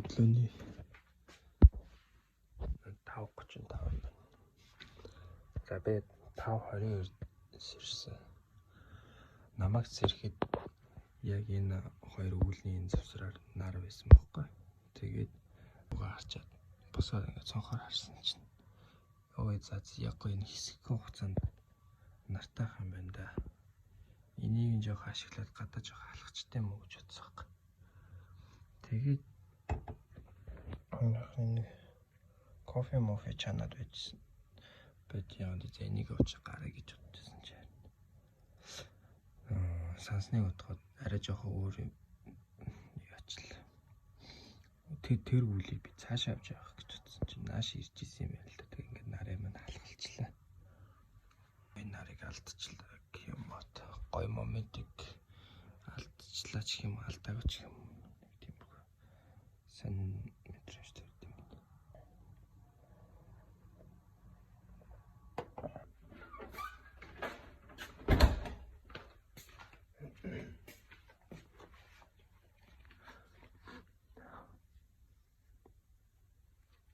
өглөөний 5:35 байна. За би 5:22 сэрсэн. Намайг сэрхэд яг энэ хоёр өвөлний завсраар нар байсан байхгүй. Тэгээд угаа харчаад босоод ингээд цонхоор харсан чинь ой за яг энэ хэсэгхэн хугацаанд нартай юм байна да. Энийг жоох ашиглаад гадаа жоох алхачтай юм уу гэж бодсон байхгүй. Тэгээд нэг кофе мофе чанаад байжсэн. Бод яагаад за энийг уучих гараа гэж бодсон чинь. Сансныг бодоход арай жоох өөр юм яачлаа. Тэр үлийг би цаашаа авч явах гэж бодсон чинь нааш ирж исэн юм байна л да. Тэг ингээд нарыг мань халахалчлаа. Энэ нарыг алдчихлаа гэх юм бат. Гой моментик алдчихлаа ч юм алдаагүй ч юм. Тийм баг. Сан мэдрэмж төрдөг.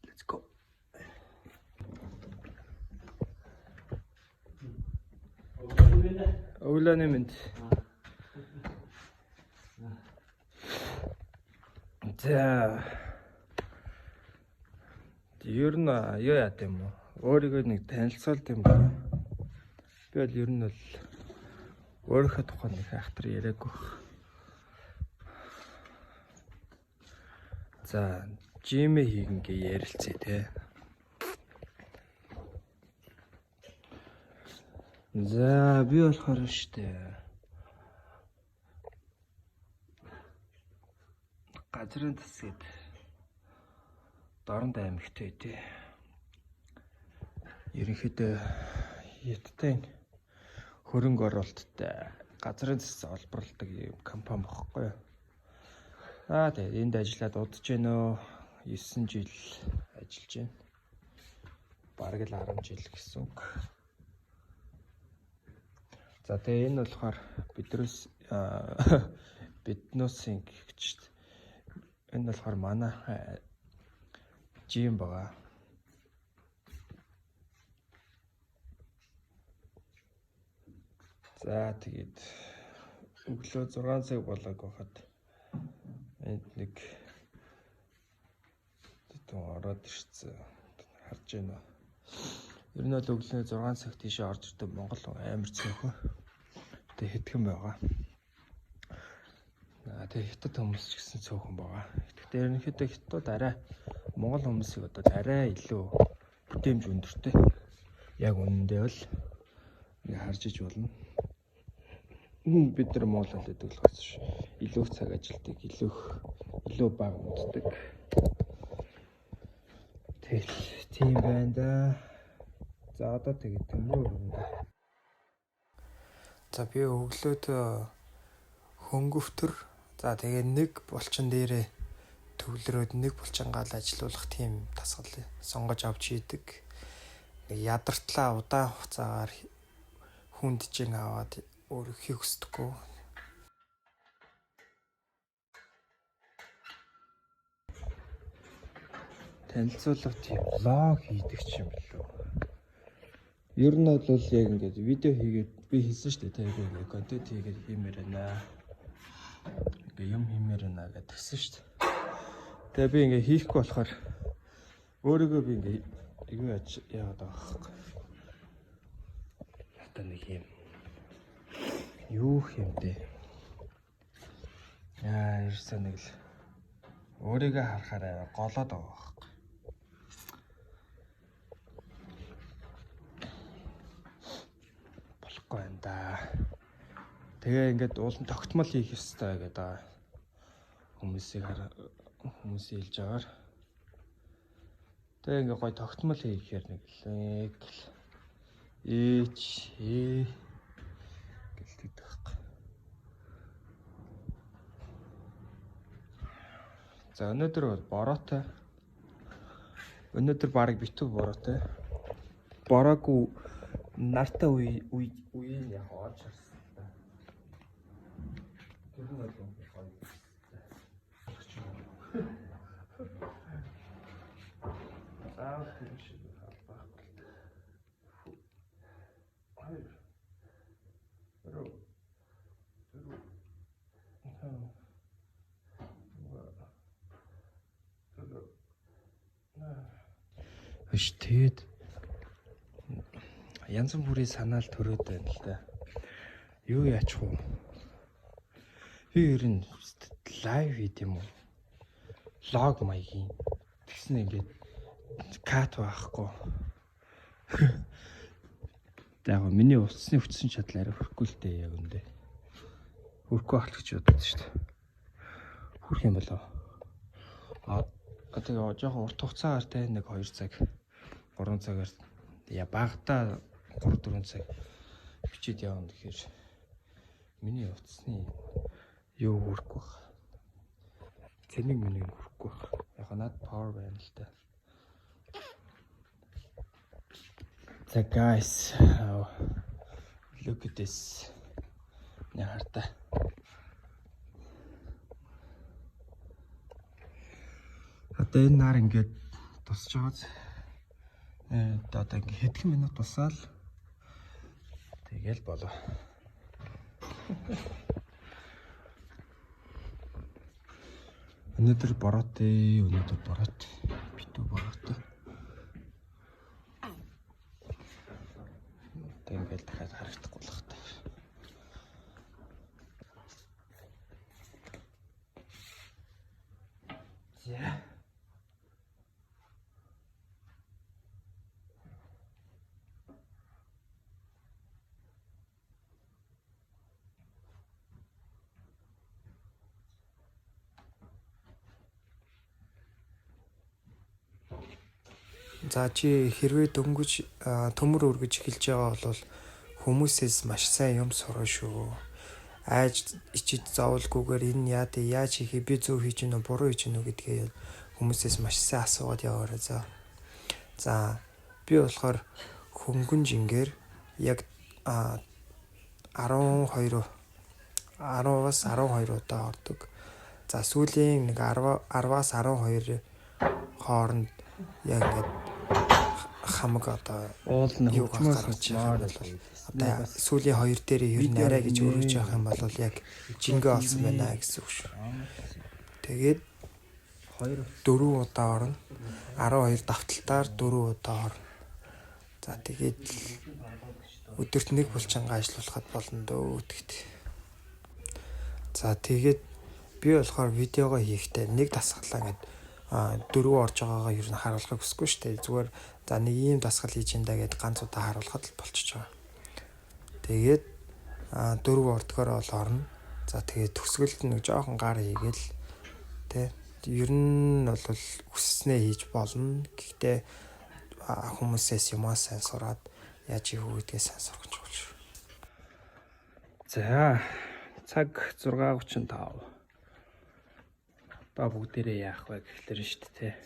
Let's go. Өглөөний мэнд. За. Ер нь юу яат юм уу? Өөрийгөө нэг танилцуулт юм байна. Би бол ер нь бол өөрийнхөө тухай нэг ахтар яриаггүй. За, жим хийгэнгээ ярилцъя те. За, би болохоор штэ. Газрын тасгэд Дорнод аймагтай тий. Ерөнхийдөө Хятадын хөрөнгө оруулалттай газрын зас олборлдог юм компани багхгүй юу. Тэгээд энд ажиллаад удаж гэнэ 9 жил ажиллаж байна. Бараг л 10 жил гэсэн үг. За тэгээ энэ болохоор биднөөсийн гихчт. Энэ болохоор манай жим байгаа. За тэгээд өглөө 6 цаг болоог байхад энд нэг ороод ирсэн. Харж байна. Ер нь бол өглөө 6 цаг тийшээ орж ирдэг Монгол амар цөөхөн. Тэгээ хэдхэн байгаа. Тэгээ хятад хүмүүс ч гэсэн цөөхөн байгаа. Гэхдээ ерөнхийдөө хятад арай Монгол хүмүүсийг одоо арай илүү бүтээмж өндөртэй. Яг үнэндээ бол ингээ харж иж болно. Бид нар Монгол хэлдэг болохоос илүү цаг ажилладаг, илүү бага унтдаг. Тийм байна да. За одоо тэгээд төмөр. За би өглөөд хөнгөвтөр. За тэгээд нэг булчин дээрээ төвлөрөөд нэг булчингаал ажилуулах тийм тасгал сонгож авч идэг. Нэг ядартлаа удаан хугацаагаар хүнджин аваад өөрөөхийг хүсдэггүй. Танилцуулга тийм влог хийдэг юм билүү. Ер нь бол яг ингээд видео хийгээд би хийсэн шүү дээ. Тэгээд ингээд контент хийгээд хиймээр байна. Ингээ юм хиймээр байна гэдгсэн шүү дээ. Тэгээ би ингээ хийхгүй болохоор өөрийгөө би ингээ юу яагаад байгаа хэрэг. Одоо нэг юм юу юм бэ? Ирсэн нэг л өөрийгөө харахаараа голоод байгаа хэрэг. Болохгүй юм да. Тэгээ ингээд уулын тогтмол хийх ёстой гэдэг хүмүүсийг хэлж байгаагаар. Тэгээ ингээд гой тогтмол хийхээр нэг гэлтэйдэг байхгүй. За өнөөдөр бол бороотой. Өнөөдөр барыг битүү бороотой. Бороогүй нартай үеийн яг орж харсан. Тэр нь бол гоё. Биш тэгэд янз бүрийн санаал төрөөд байна л да. Юу яачих вэ? Би ер нь лайв хийх юм уу? Лог маягийн. Тэгснэ ингээд кат байхгүй. Яг миний утасны хүчсэн чадал арай хөрөхгүй л дээ яг үндэ. Хөрөхгүй ахлах гэж бодод шүү дээ. Хөрөх юм болоо. Тэгээ жоохон урт хугацаагаар те нэг 2 цаг 3 цагаар багтаа 3-4 цаг бичиж явна гэхээр миний утасны юу хөрөхгүй баг. Цэнийг миний хөрөхгүй баг. Яг над power байна л да. So guys, look at this. Яарта. Одоо энэ нар ингээд тусч байгааз. Одоо ингээд хэдхэн минут тусаал. Тэгэл болоо. Өнөөдөр бороод битүү бороод. Ингээд дахиад харагдахгүй л хата. За. За чи хэрвээ дөнгөж төмөр өргөж эхэлж байгаа бол хүмүүсээс маш сайн юм сурах шүү. Айж ичиж зовлгүйгээр энэ яаж хийхээ би зөв хийж гинөө буруу хийж гинөө гэдгээ хүмүүсээс маш сайн асуугаад яваарай за. За би болохоор хөнгөн жингээр яг 10-аас 12 удаа ордог. За сүүлийн нэг 10-аас 12 хооронд яг ингээд хамаг одоо юу гаргаж байгаа бол одоо сүүлийн 2 дээр ер нь арай гэж өргөж явах юм бол яг жингээ олсон байна гэсэн үг шүү. Тэгээд 4 удаа орно. 12 давталтаар 4 удаа орно. За тэгээд өдөрт нэг булчингаа ажиллуулахад болно дөө тэгт. За тэгээд би болохоор видеого хийхдээ нэг дасгалаа ингээд 4 орж байгаагаа ер нь харуулахыг хүсэхгүй шүү дээ. Зүгээр за нэг ийм дасгал хийж энэ гэд ганц удаа харуулхад л болчихж байгаа. Тэгээд 4 ордгоор бол орно. За тэгээд төгсгөлд нэг жоохон гар хийгээл тэ ер нь бол хүсснээ хийж болно. Гэхдээ хүмүүсээс юмаа сайн сураад яаж хийх үү гэдгээ сайн сурах чухал шүү. За цаг 6:35. Ба бүгдээрээ яах вэ гэхлээр нь шүү дээ.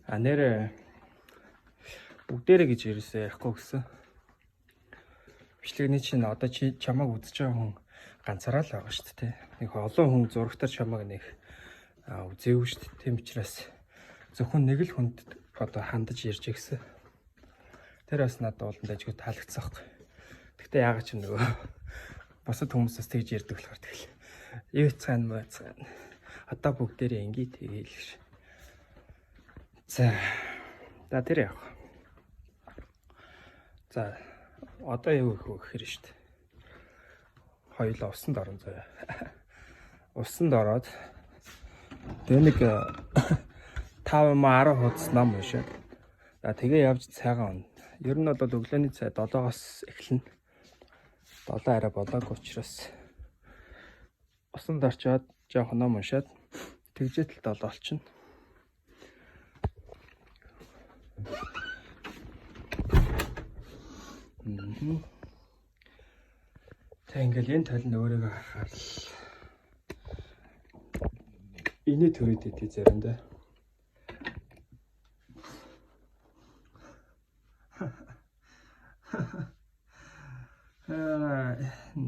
Нэр бүгдээрээ гэж ерөөсөө ярихгүй гэсэн. Бичлэгний чинь одоо чи чамайг үзэж байгаа хүн ганцаараа л байгаа шүү дээ. Нэг олон хүн зурагтаар чамайг нэг үзээгүй шүү дээ. Тийм учраас зөвхөн нэг л хүнд одоо хандаж ярьж гисэн. Тэр бас надад ууланд ажиг таалагдсан байхгүй. Гэхдээ яагаад ч нөгөө бусад хүмүүсээс тэгж ярьдаг болохоор тэгэл. Юу цаана. Одоо бүгдээрээ ингээ тэгээл гэж. За тэр яах. За одоо юу их гэхээр шүү дээ. Хоёулаа усанд орон заяа. Усанд ороод тэгээ нэг 5-10 хуудас ном уншаад. За тэгээ явж цайгаа унна. Ер нь бол өглөөний цай 7-оос эхэлнэ. 7 арай болоогүй учраас усанд орчоод жоохон ном уншаад тэгжээтэл 7 болчихно. Тэг ингээл энэ тал нь өөрийгөө харахаар инээ төрөөд идэв заримдаа.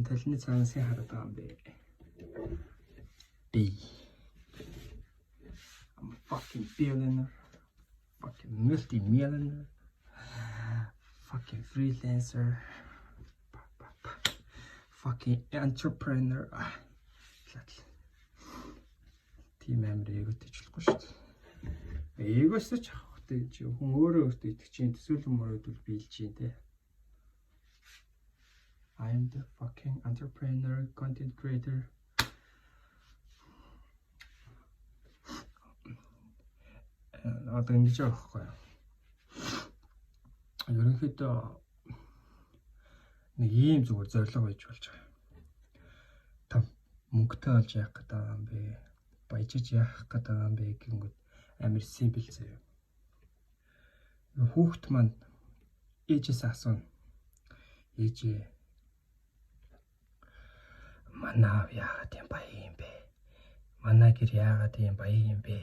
Талны цаанаас хараад байгаа юм бэ. I'm a fucking billionaire, fucking multi-millionaire, fucking freelancer, fucking entrepreneur. Тийм амар эготэй ч болохгүй шүү дээ. Эгоосч авах итгэхгүй чи хүн өөрөө өөртөө итгэж чинь төсөөлөн мөрөд бол биелж чинь те. I am the fucking entrepreneur, content creator. Одоо ингэж байгаа байхгүй юу? Ерөнхийдөө нэг ийм зүгээр зорилго байж болж байгаа. Та мөнгөтэй болж яах гэдэг юм бэ? Баяжиж яах гэдэг юм бэ гэнгүүт амар симпл заяа. Хүүхэд маань ээжээс асууна. Ээжээ манаа яагаад юм баяа юм бэ? Манаа гэр яагаад юм баяа юм бэ?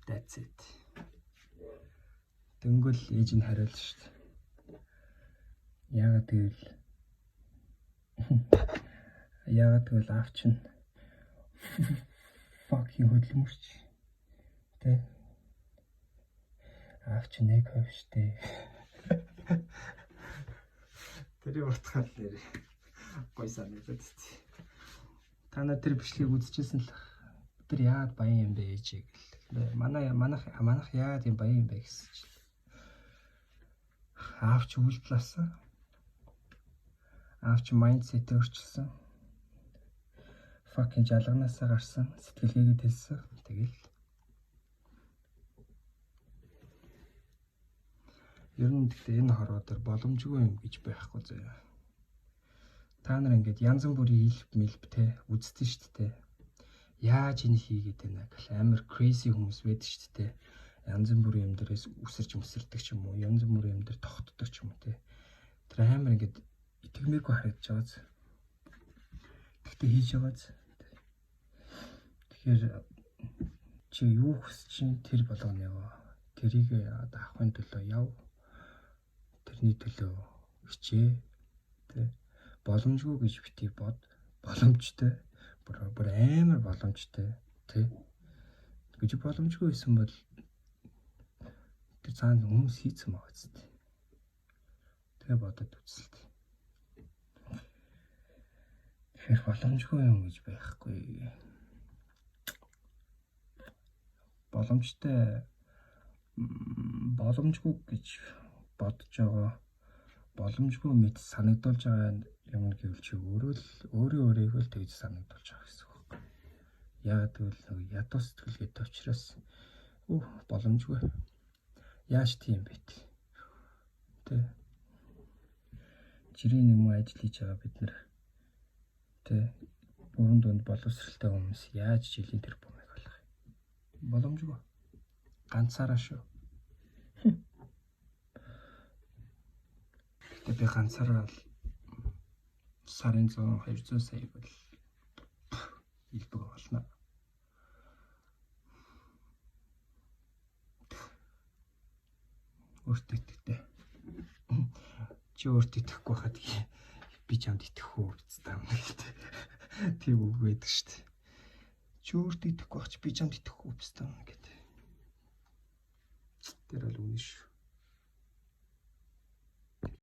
That's it. Тэнгүүл ээж нь хариулна шүү дээ. Яагаад гэвэл аав чинь fucking хөдөлмөрч. Тэ. Аав чинь нэг хөвштэй. Тэр утгаал нэр гой санагдаад тий. Та нар тэр бичлэгийг үзчихсэн л тэр яагаад баян юм бэ ээжээ гэл. Манайх яагаад юм баян юм бэ гэсэн чинь. Аав чи үйлдэлсэн. Аав чи майндсет өөрчилсөн. Fucking жалганаасаа гарсан, сэтгэлгээгээ дэлсэн. Тэгэл ер нь гэхдээ энэ хорвоо дээр боломжгүй юм гэж байхгүй заяа. Та нар ингээд янз бүрийн мэлб те үздэг шүү дээ. Яаж энэ хийгээд байна гэх амар crazy хүмүүс байдаг шүү дээ. Янз бүрийн юм дээрээс үсэрч мөсөрдөг ч юм уу, янз бүрийн юм дээр тогтдог ч юм уу те. Тэр амар ингээд итгэмээргүй харагдаж байгааз. Гэхдээ хийж байгааз. Тэгэхээр чи юу хүсэж чинь тэр болгоно яваа. Тэрийг авахын төлөө яв. Тэрний төлөө хичээ. Тэ боломжгүй гэж битгий бод. Боломжтой. Бүр амар боломжтой. Тэ. Гэж боломжгүй байсан бол тэр цаанд хүмүүс хийцэн байгаа зү. Тэгээ бодод үзэлт. Тэгэхээр боломжгүй юм гэж байхгүй. Боломжгүй гэж бодож байгаа. Боломжгүй мэт санагдуулж байгаа юм гэвэл чи өөрийгөө л тэгж санагдуулж байгаа гэсэн үг. Яагаад гэвэл ядуу сэтгэлгээтэй учраас боломжгүй. Яаж тийм бэ? Тэ. Жирийн юм ажил хийж байгаа бид нар тэ бүрэн дунд боловсралтай хүмүүс яаж жилийн тэр бомыг олох юм? Боломжгүй. Ганцаараа шүү. Гэтэ би ганцаараа сарын 100-200 саяг бол илбэг болно. Өөртөө итгэдэг. Чи өөртөө итгэхгүй хаад би чамд итгэхгүй биз дээ. Тийм үг байдаг шүү дээ. Чи өөртөө итгэхгүй ч би чамд итгэхгүй биз дээ гэдэг. Тэр бол үнэн шүү.